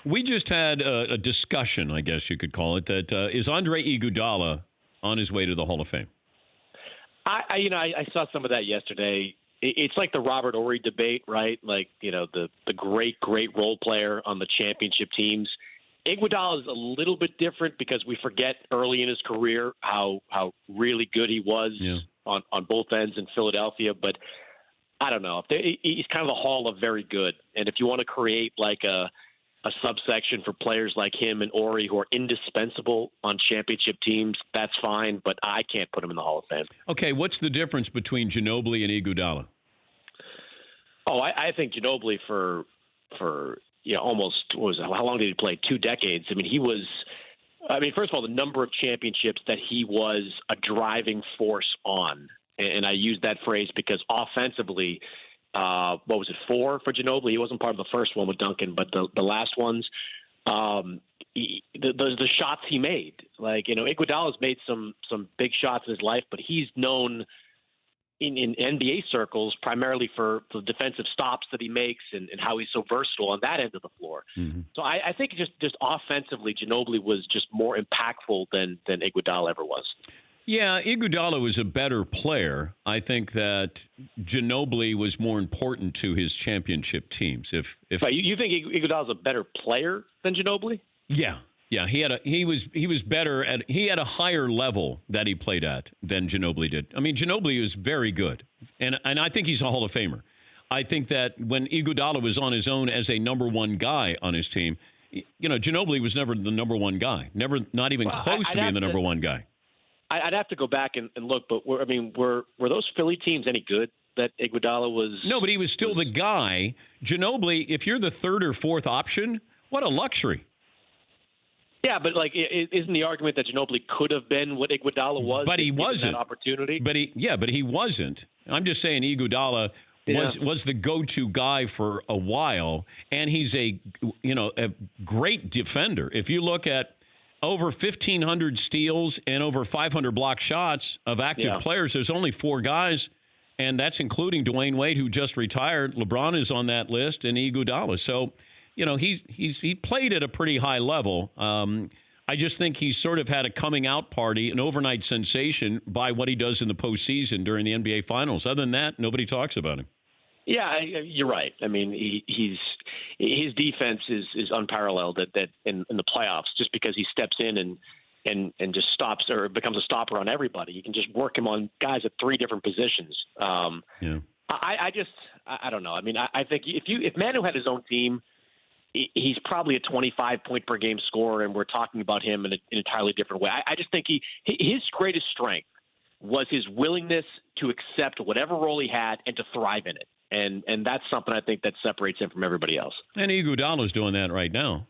We just had a discussion, I guess you could call it, that is Andre Iguodala on his way to the Hall of Fame? I saw some of that yesterday. It's like the Robert Horry debate, right? Like, the great role player on the championship teams. Iguodala is a little bit different because we forget early in his career how really good he was on both ends in Philadelphia. But I don't know. He's kind of the Hall of very good. And if you want to create like a subsection for players like him and Horry who are indispensable on championship teams, that's fine. But I can't put him in the Hall of Fame. Okay, what's the difference between Ginobili and Iguodala? Oh, I think Ginobili for almost, how long did he play? 2 decades. First of all, the number of championships that he was a driving force on. And I use that phrase because offensively, 4 for Ginobili? He wasn't part of the first one with Duncan, but the last ones, the shots he made. Like, Iguodala's made some big shots in his life, but he's known in NBA circles primarily for the defensive stops that he makes and how he's so versatile on that end of the floor. Mm-hmm. So I think just offensively, Ginobili was just more impactful than Iguodala ever was. Yeah, Iguodala was a better player. I think that Ginobili was more important to his championship teams. If But you think Iguodala's a better player than Ginobili? Yeah. Yeah, he was better at, he had a higher level that he played at than Ginobili did. I mean, Ginobili was very good, and I think he's a Hall of Famer. I think that when Iguodala was on his own as a number one guy on his team, Ginobili was never the number one guy, not even close to being the number one guy. I'd have to go back and look, but were those Philly teams any good that Iguodala was? No, but he was still the guy. Ginobili, if you're the third or fourth option, what a luxury. Yeah, but isn't the argument that Ginobili could have been what Iguodala was? But he wasn't. That opportunity. But he wasn't. I'm just saying Iguodala was the go-to guy for a while, and he's a great defender. If you look at over 1,500 steals and over 500 block shots of active players, there's only 4 guys, and that's including Dwayne Wade, who just retired. LeBron is on that list, and Iguodala. So, he played at a pretty high level. I just think he's sort of had a coming out party, an overnight sensation by what he does in the postseason during the NBA Finals. Other than that, nobody talks about him. Yeah, you're right. I mean, his defense is unparalleled that in the playoffs, just because he steps in and just stops or becomes a stopper on everybody. You can just work him on guys at 3 different positions. I don't know. I mean, I think if Manu had his own team, he's probably a 25-point per game scorer, and we're talking about him in an entirely different way. I just think his greatest strength was his willingness to accept whatever role he had and to thrive in it. And that's something I think that separates him from everybody else. And Iguodala's doing that right now.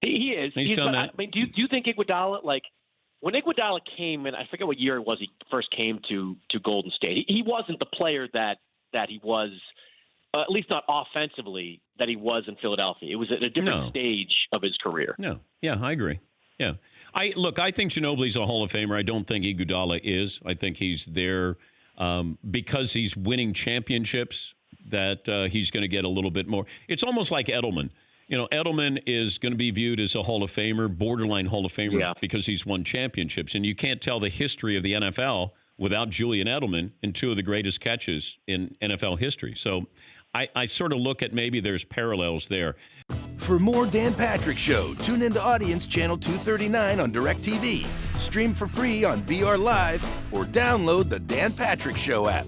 He is. He's done that. I mean, do you think Iguodala, when Iguodala came, and I forget what year it was he first came to Golden State, he wasn't the player that he was, at least not offensively, that he was in Philadelphia. It was at a different stage of his career. No. Yeah, I agree. Yeah. I think Ginobili's a Hall of Famer. I don't think Iguodala is. I think he's there because he's winning championships, that he's going to get a little bit more. It's almost like Edelman. Edelman is going to be viewed as a Hall of Famer, borderline Hall of Famer, because he's won championships. And you can't tell the history of the NFL without Julian Edelman and 2 of the greatest catches in NFL history. So I sort of look at maybe there's parallels there. For more Dan Patrick Show, tune into Audience Channel 239 on DirecTV. Stream for free on BR Live or download the Dan Patrick Show app.